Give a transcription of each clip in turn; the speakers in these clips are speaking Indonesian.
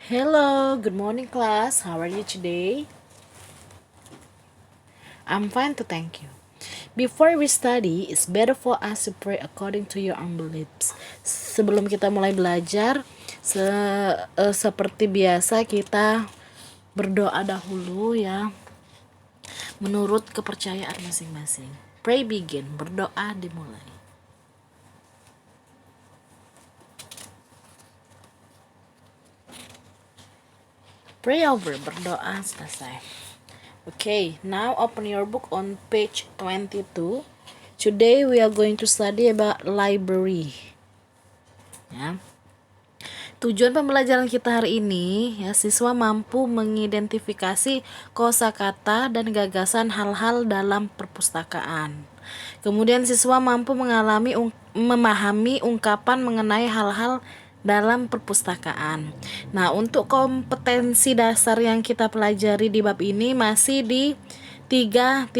Hello, good morning class. How are you today? I'm fine to thank you. Before we study, it's better for us to pray according to your own beliefs. Sebelum kita mulai belajar, seperti biasa kita berdoa dahulu ya, menurut kepercayaan masing-masing. Pray begin, berdoa dimulai. Pray over, berdoa selesai. Okay, now open your book on page 22. Today we are going to study about library. Ya. Tujuan pembelajaran kita hari ini ya, siswa mampu mengidentifikasi kosakata dan gagasan hal-hal dalam perpustakaan. Kemudian siswa mampu memahami ungkapan mengenai hal-hal dalam perpustakaan. Nah, untuk kompetensi dasar yang kita pelajari di bab ini masih di 3.6,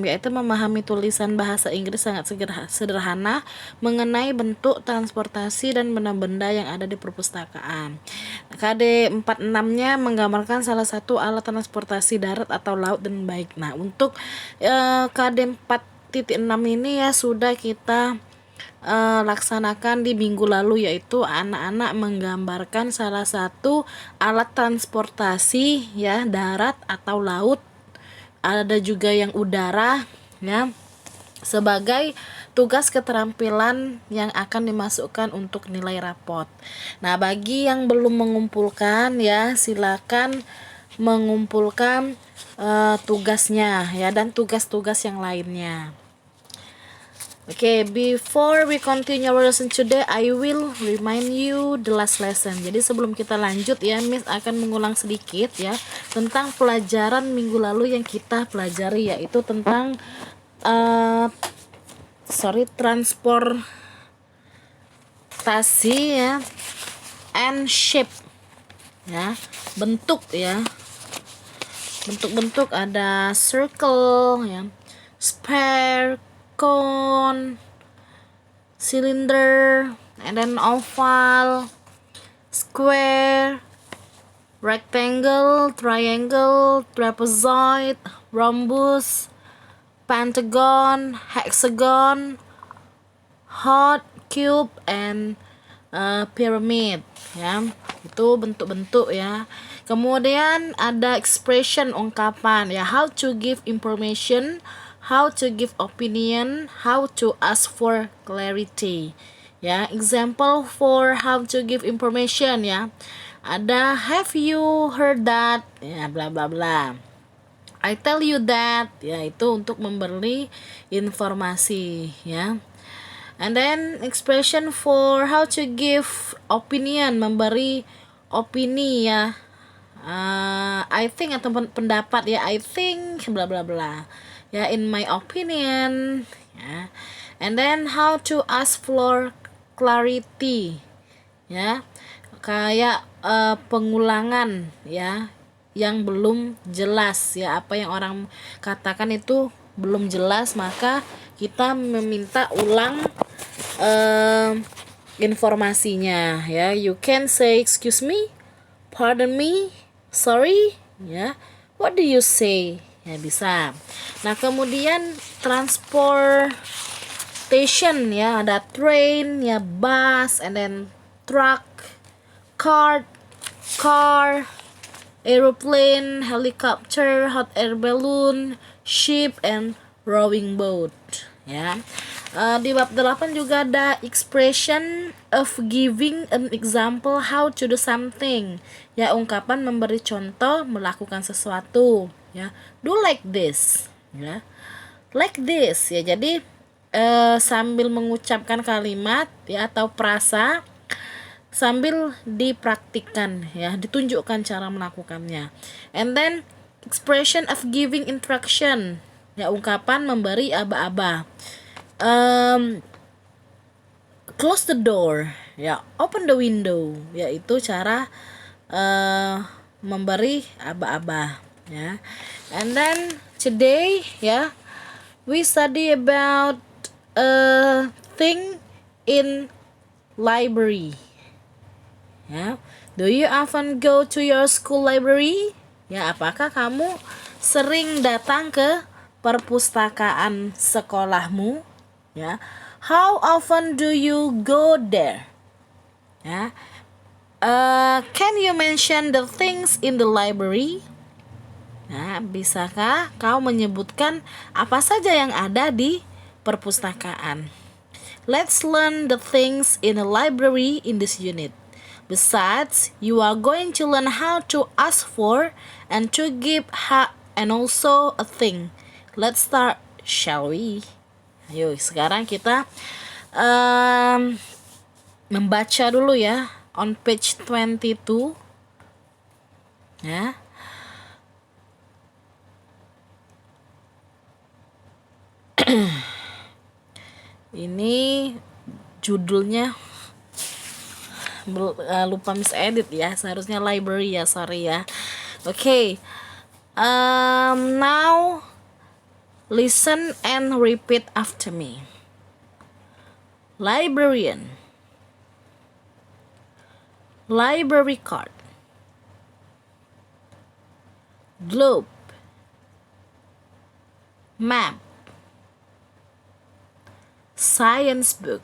yaitu memahami tulisan bahasa Inggris sangat sederhana mengenai bentuk transportasi dan benda-benda yang ada di perpustakaan. KD 46-nya menggambarkan salah satu alat transportasi darat atau laut dan baik. Nah, untuk KD 4.6 ini ya sudah kita laksanakan di minggu lalu, yaitu anak-anak menggambarkan salah satu alat transportasi ya, darat atau laut, ada juga yang udara ya, sebagai tugas keterampilan yang akan dimasukkan untuk nilai rapot. Nah, bagi yang belum mengumpulkan ya, silakan mengumpulkan tugasnya ya, dan tugas-tugas yang lainnya. Okay, before we continue our lesson today, I will remind you the last lesson. Jadi sebelum kita lanjut ya, Miss akan mengulang sedikit ya tentang pelajaran minggu lalu yang kita pelajari, yaitu tentang transportasi ya, and shape ya, bentuk ya. Bentuk-bentuk ada circle ya, sphere, cone, cylinder, and then oval, square, rectangle, triangle, trapezoid, rhombus, pentagon, hexagon, heart, cube, and pyramid ya. Itu bentuk-bentuk ya. Kemudian ada expression, ungkapan ya, how to give information, how to give opinion, how to ask for clarity ya. Example for how to give information ya, ada have you heard that ya, bla bla bla, I tell you that ya, itu untuk memberi informasi ya. And then expression for how to give opinion, memberi opini ya, I think atau pendapat ya, I think bla bla bla ya, in my opinion ya. And then how to ask for clarity ya, kayak pengulangan ya yang belum jelas ya, apa yang orang katakan itu belum jelas, maka kita meminta ulang informasinya ya. You can say excuse me, pardon me, sorry ya, what do you say ya, bisa. Nah, kemudian transportation ya, ada train ya, bus, and then truck, car, aeroplane, helicopter, hot air balloon, ship, and rowing boat ya. Di bab 8 juga ada expression of giving an example how to do something ya, ungkapan memberi contoh melakukan sesuatu ya. Do like this ya, like this ya. Jadi sambil mengucapkan kalimat ya atau frasa sambil dipraktikkan ya, ditunjukkan cara melakukannya. And then expression of giving instruction ya, ungkapan memberi aba-aba. Close the door ya, open the window ya, itu cara memberi aba-aba ya. And then today ya, we study about a thing in library ya. Do you often go to your school library? Ya, apakah kamu sering datang ke perpustakaan sekolahmu? Ya. How often do you go there? Ya. Can you mention the things in the library? Nah, bisakah kau menyebutkan apa saja yang ada di perpustakaan? Let's learn the things in a library in this unit. Besides, you are going to learn how to ask for and to give and also a thing. Let's start, shall we? Ayo, sekarang kita membaca dulu ya on page 22. Ya. Ini judulnya lupa Miss Edit ya, seharusnya library ya, sorry ya. Okay, now listen and repeat after me. Librarian, library card, globe, map, science book,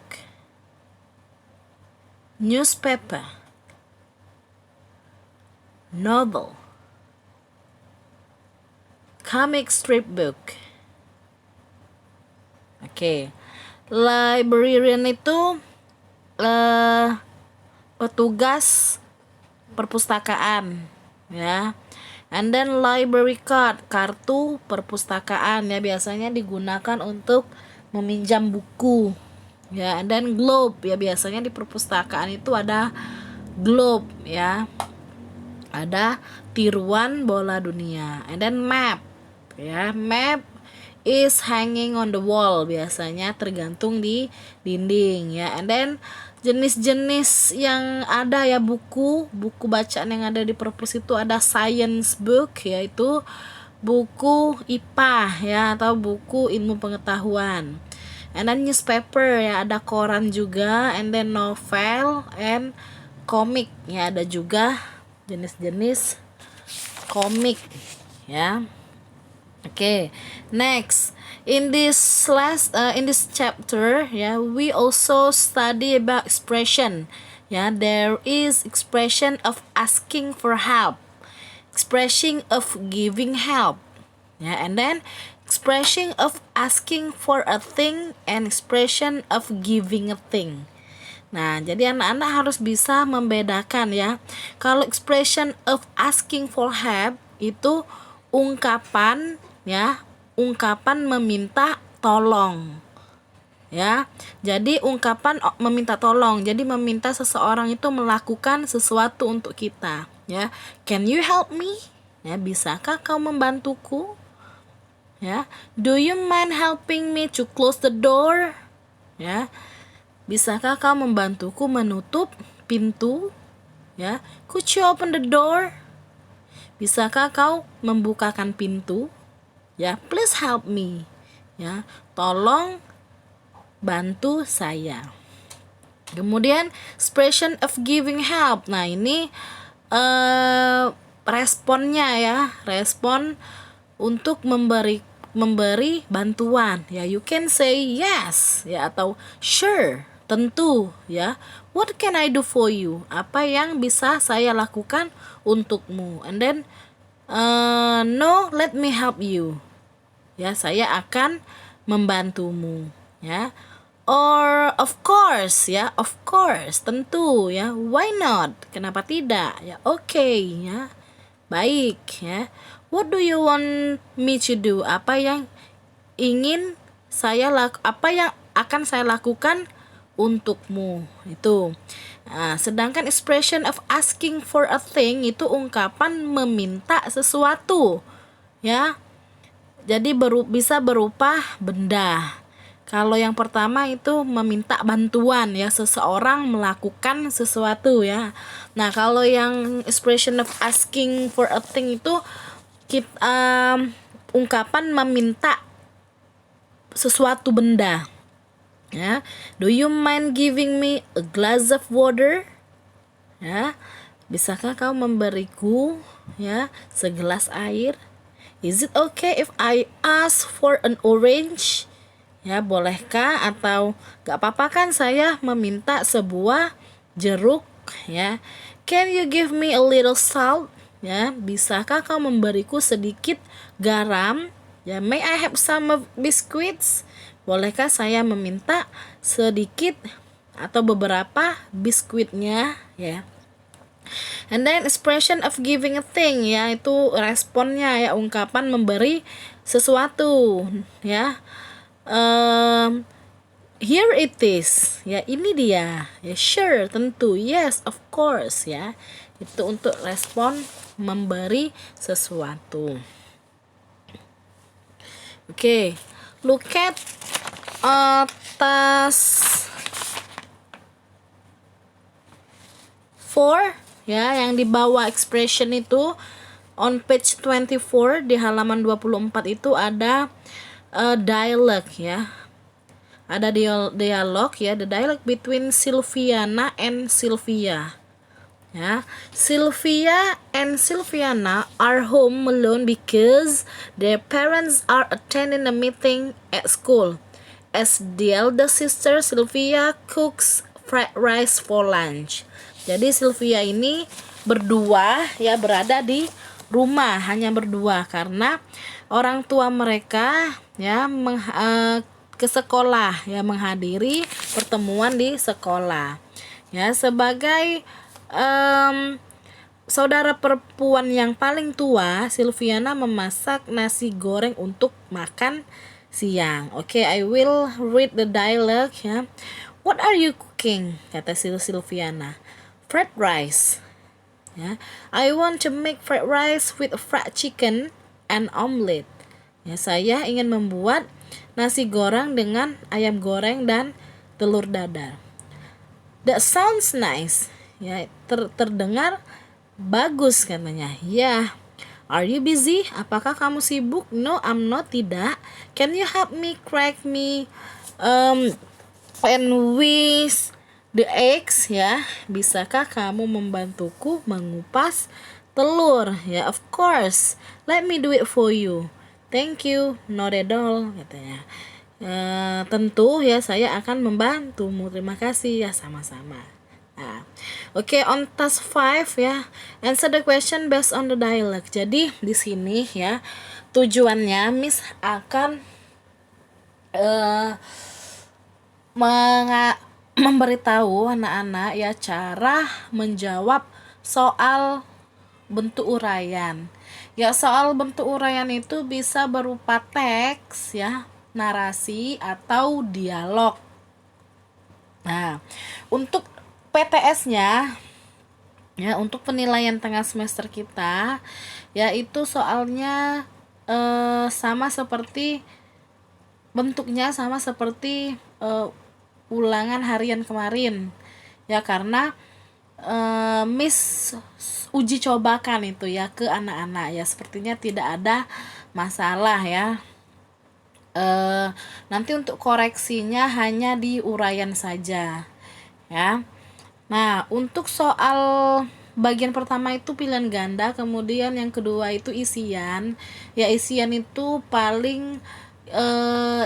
newspaper, novel, comic strip book. Oke, librarian itu petugas perpustakaan ya. And then library card, kartu perpustakaan ya, biasanya digunakan untuk meminjam buku ya. And then globe ya, biasanya di perpustakaan itu ada globe ya, ada tiruan bola dunia. And then map ya, map is hanging on the wall, biasanya tergantung di dinding ya. And then jenis-jenis yang ada ya, buku bacaan yang ada di perpus itu ada science book, yaitu buku IPA ya atau buku ilmu pengetahuan. And then newspaper ya, ada koran juga. And then novel and komik ya, ada juga jenis-jenis komik ya. Okay, next in this chapter we also study about expression. There is expression of asking for help, expression of giving help, and then expression of asking for a thing and expression of giving a thing. Nah, jadi anak-anak harus bisa membedakan ya. Kalau expression of asking for help itu ungkapan meminta tolong ya. Jadi ungkapan meminta tolong, jadi meminta seseorang itu melakukan sesuatu untuk kita ya. Can you help me? Ya, bisakah kau membantuku? Ya. Do you mind helping me to close the door? Ya. Bisakah kau membantuku menutup pintu? Ya. Could you open the door? Bisakah kau membukakan pintu? Ya, please help me. Ya, tolong bantu saya. Kemudian expression of giving help. Nah, ini responnya ya, respon untuk memberi bantuan. Ya, you can say yes ya atau sure, tentu ya. What can I do for you? Apa yang bisa saya lakukan untukmu? And then no, let me help you. Ya, saya akan membantumu ya. Or of course ya, of course, tentu ya. Why not? Kenapa tidak? Ya, okay ya. Baik ya. What do you want me to do? Apa yang akan saya lakukan untukmu? Itu. Nah, sedangkan expression of asking for a thing itu ungkapan meminta sesuatu ya. Jadi bisa berupa benda. Kalau yang pertama itu meminta bantuan ya, seseorang melakukan sesuatu ya. Nah, kalau yang expression of asking for a thing itu ungkapan meminta sesuatu benda ya. Do you mind giving me a glass of water? Ya. Bisakah kau memberiku ya segelas air? Is it okay if I ask for an orange? Ya, bolehkah atau gak apa-apa kan saya meminta sebuah jeruk ya? Can you give me a little salt? Ya, bisakah kau memberiku sedikit garam? Ya, may I have some of biscuits? Bolehkah saya meminta sedikit atau beberapa biskuitnya ya? And then expression of giving a thing ya, itu responnya ya, ungkapan memberi sesuatu ya. Here it is ya, ini dia ya, sure, tentu, yes, of course ya. Itu untuk respon memberi sesuatu. Oke, look at task 4 ya, yang di bawah expression itu on page 24 di halaman 24 itu ada dialog ya. Ada dialog ya, the dialogue between Silviana and Sylvia. Ya, Sylvia and Sylviana are home alone because their parents are attending a meeting at school. As the elder sister, Sylvia cooks fried rice for lunch. Jadi Sylvia ini berdua ya, berada di rumah, hanya berdua karena orang tua mereka ya ke sekolah ya, menghadiri pertemuan di sekolah ya. Sebagai saudara perempuan yang paling tua, Sylviana memasak nasi goreng untuk makan siang. Oke, I will read the dialogue ya. What are you cooking? Kata Sylviana. Fried rice. Ya, I want to make fried rice with fried chicken and omelet. Ya, saya ingin membuat nasi goreng dengan ayam goreng dan telur dadar. That sounds nice. Ya, terdengar bagus katanya. Ya. Are you busy? Apakah kamu sibuk? No, I'm not, tidak. Can you help me crack me and whisk the eggs ya? Bisakah kamu membantuku mengupas telur? Ya, of course. Let me do it for you. Thank you. Not at all, katanya. Tentu ya, saya akan membantumu. Terima kasih ya, sama-sama. Nah, oke, on task 5 ya. Answer the question based on the dialogue. Jadi di sini ya, tujuannya Miss akan memberitahu anak-anak ya cara menjawab soal bentuk uraian. Ya, soal bentuk uraian itu bisa berupa teks ya, narasi atau dialog. Nah, untuk PTS-nya ya, untuk penilaian tengah semester kita yaitu soalnya sama seperti bentuknya, sama seperti ulangan harian kemarin ya, karena Miss uji cobakan itu ya ke anak-anak ya, sepertinya tidak ada masalah ya. Nanti untuk koreksinya hanya di uraian saja ya. Nah, untuk soal bagian pertama itu pilihan ganda, kemudian yang kedua itu isian. Ya, isian itu paling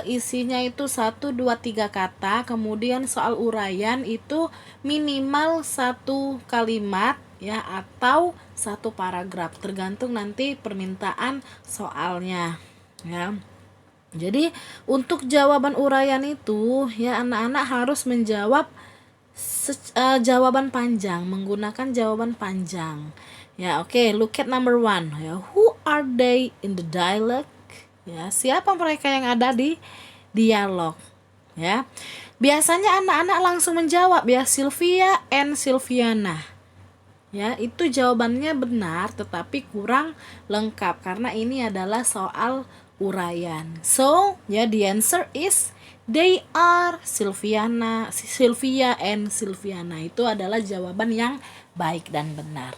isinya itu 1, 2, 3 kata. Kemudian soal uraian itu minimal 1 kalimat ya, atau 1 paragraf, tergantung nanti permintaan soalnya ya. Jadi untuk jawaban uraian itu ya, anak-anak harus menjawab jawaban panjang, menggunakan jawaban panjang ya. Oke, look at number 1 ya. Who are they in the dialogue? Ya, siapa mereka yang ada di dialog ya. Biasanya anak-anak langsung menjawab ya, Sylvia and Sylviana ya. Itu jawabannya benar tetapi kurang lengkap karena ini adalah soal uraian. So ya, the answer is they are Sylvia and Sylviana. Itu adalah jawaban yang baik dan benar.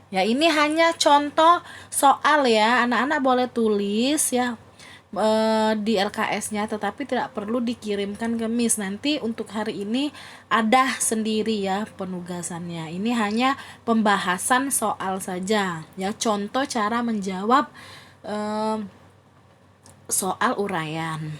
Ya, ini hanya contoh soal ya. Anak-anak boleh tulis ya di LKS-nya, tetapi tidak perlu dikirimkan ke Miss. Nanti untuk hari ini ada sendiri ya penugasannya. Ini hanya pembahasan soal saja ya, contoh cara menjawab soal uraian.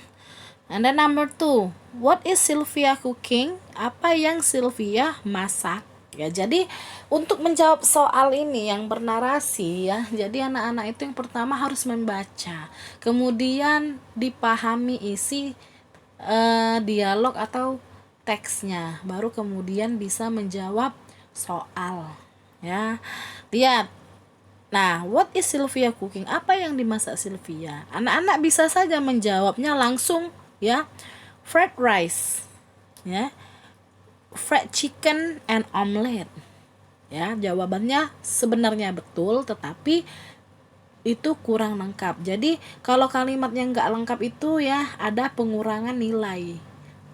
And then number 2, what is Sylvia cooking? Apa yang Sylvia masak? Ya, jadi untuk menjawab soal ini yang bernarasi ya, jadi anak-anak itu yang pertama harus membaca, kemudian dipahami isi dialog atau teksnya, baru kemudian bisa menjawab soal ya. Lihat, nah, what is Sylvia cooking? Apa yang dimasak Sylvia? Anak-anak bisa saja menjawabnya langsung ya, fried rice ya, fried chicken and omelet ya. Jawabannya sebenarnya betul, tetapi itu kurang lengkap. Jadi kalau kalimatnya nggak lengkap itu ya ada pengurangan nilai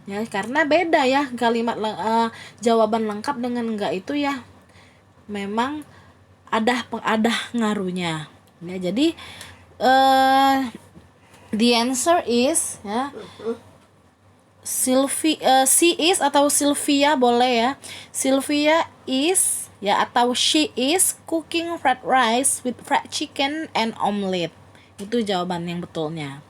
ya, karena beda ya kalimat jawaban lengkap dengan enggak itu ya, memang ada ngaruhnya ya. Jadi the answer is ya, she is atau Sylvia boleh ya. Sylvia is ya atau she is cooking fried rice with fried chicken and omelet. Itu jawaban yang betulnya.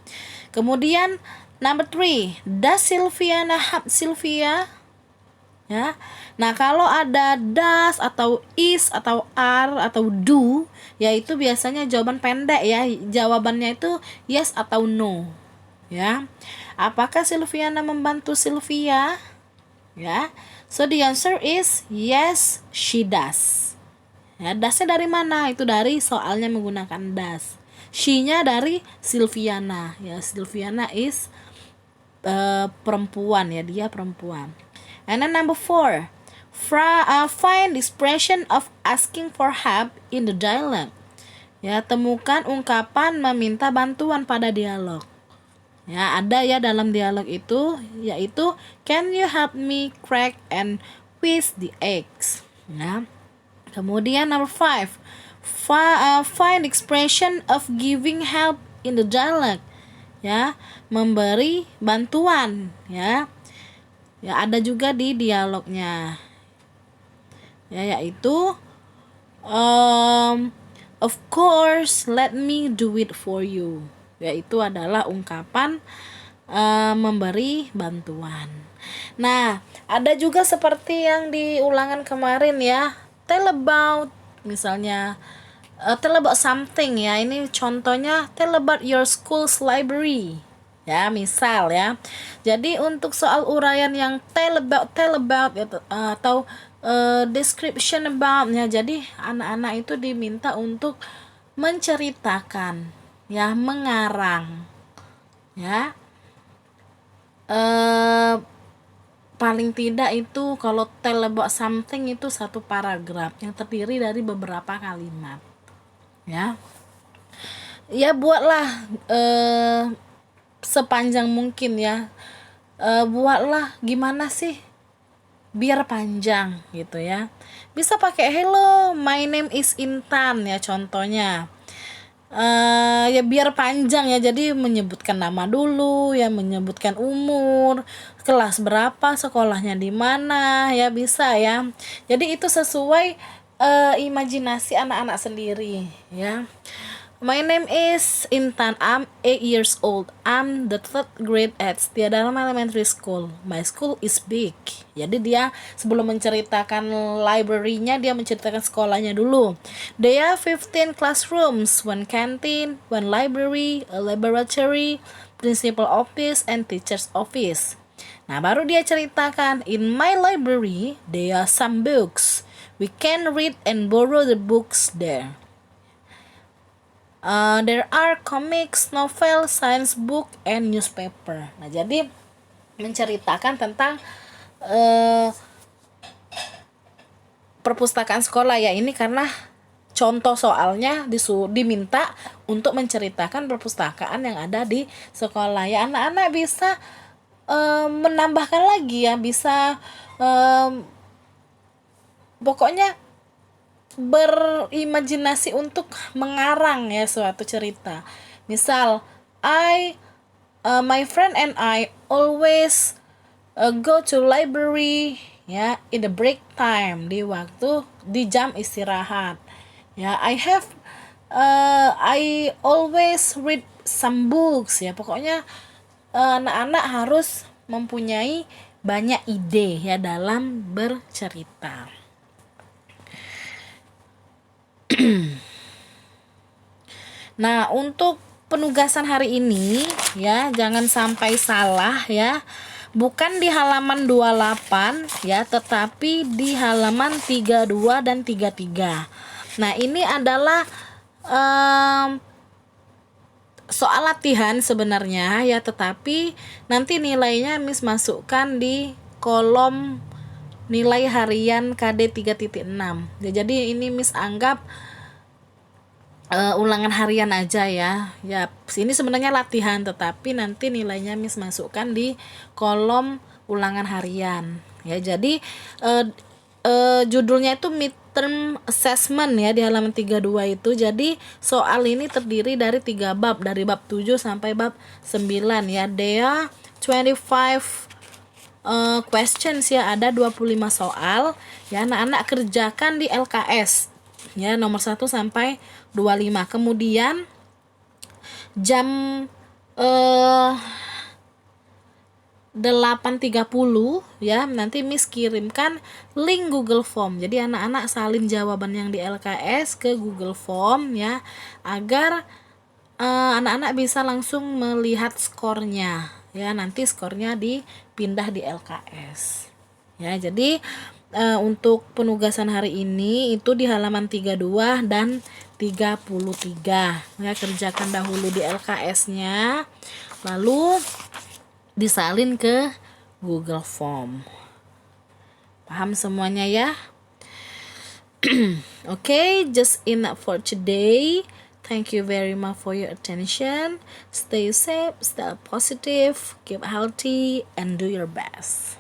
Kemudian number 3, does Sylvia have Sylvia? Ya. Nah, kalau ada does atau is atau are atau do, yaitu biasanya jawaban pendek ya. Jawabannya itu yes atau no. Ya. Apakah Sylviana membantu Sylvia? Ya. So the answer is yes, she does. Ya, dasnya dari mana? Itu dari soalnya menggunakan does. She-nya dari Sylviana. Ya, Sylviana is perempuan ya, dia perempuan. And then number 4, find the expression of asking for help in the dialogue. Ya, temukan ungkapan meminta bantuan pada dialog. Ya, ada ya dalam dialog itu, yaitu can you help me crack and whisk the eggs. Ya. Kemudian number 5, find expression of giving help in the dialogue. Ya, memberi bantuan ya. Ya, ada juga di dialognya. Ya, yaitu of course, let me do it for you. Yaitu adalah ungkapan memberi bantuan. Nah, ada juga seperti yang di ulangan kemarin ya, tell about, misalnya tell about something ya. Ini contohnya tell about your school's library. Ya, misal ya. Jadi untuk soal uraian yang tell about atau description about ya. Jadi anak-anak itu diminta untuk menceritakan ya, mengarang ya, paling tidak itu kalau tell about something itu satu paragraf yang terdiri dari beberapa kalimat ya. Ya, buatlah sepanjang mungkin ya, buatlah gimana sih biar panjang gitu ya. Bisa pakai hello my name is Intan ya contohnya. Ya biar panjang ya, jadi menyebutkan nama dulu ya, menyebutkan umur, kelas berapa, sekolahnya di mana ya, bisa ya. Jadi itu sesuai imajinasi anak-anak sendiri ya. My name is Intan, I'm 8 years old. I'm the 3rd grade at Setia Dharma Elementary School. My school is big. Jadi dia sebelum menceritakan library-nya, dia menceritakan sekolahnya dulu. There are 15 classrooms, 1 canteen, 1 library, a laboratory, principal office, and teacher's office. Nah, baru dia ceritakan, in my library, there are some books. We can read and borrow the books there. There are comics, novel, science book, and newspaper. Nah, jadi menceritakan tentang perpustakaan sekolah ya. Ini karena contoh soalnya diminta untuk menceritakan perpustakaan yang ada di sekolah ya. Anak-anak bisa menambahkan lagi ya, bisa pokoknya berimajinasi untuk mengarang ya suatu cerita. Misal My friend and I always go to library ya in the break time, di jam istirahat. Ya, I always read some books ya. Pokoknya anak-anak harus mempunyai banyak ide ya dalam bercerita. Nah, untuk penugasan hari ini ya, jangan sampai salah ya. Bukan di halaman 28 ya, tetapi di halaman 32 dan 33. Nah, ini adalah soal latihan sebenarnya ya, tetapi nanti nilainya Miss masukkan di kolom nilai harian KD 3.6. Ya, jadi ini Miss anggap ulangan harian aja ya. Ya, ini sebenarnya latihan, tetapi nanti nilainya Miss masukkan di kolom ulangan harian. Ya, jadi judulnya itu midterm assessment ya di halaman 32 itu. Jadi soal ini terdiri dari 3 bab, dari bab 7 sampai bab 9 ya. There are 25 questions ya, ada 25 soal ya. Anak-anak kerjakan di LKS ya, nomor 1 sampai 25. Kemudian jam 8.30 ya, nanti Miss kirimkan link Google Form. Jadi anak-anak salin jawaban yang di LKS ke Google Form ya, agar anak-anak bisa langsung melihat skornya ya. Nanti skornya dipindah di LKS ya. Jadi untuk penugasan hari ini itu di halaman 32 dan 33 ya. Kerjakan dahulu di LKS-nya, lalu disalin ke Google Form. Paham semuanya ya? Okay, just enough for today. Thank you very much for your attention. Stay safe, stay positive, keep healthy, and do your best.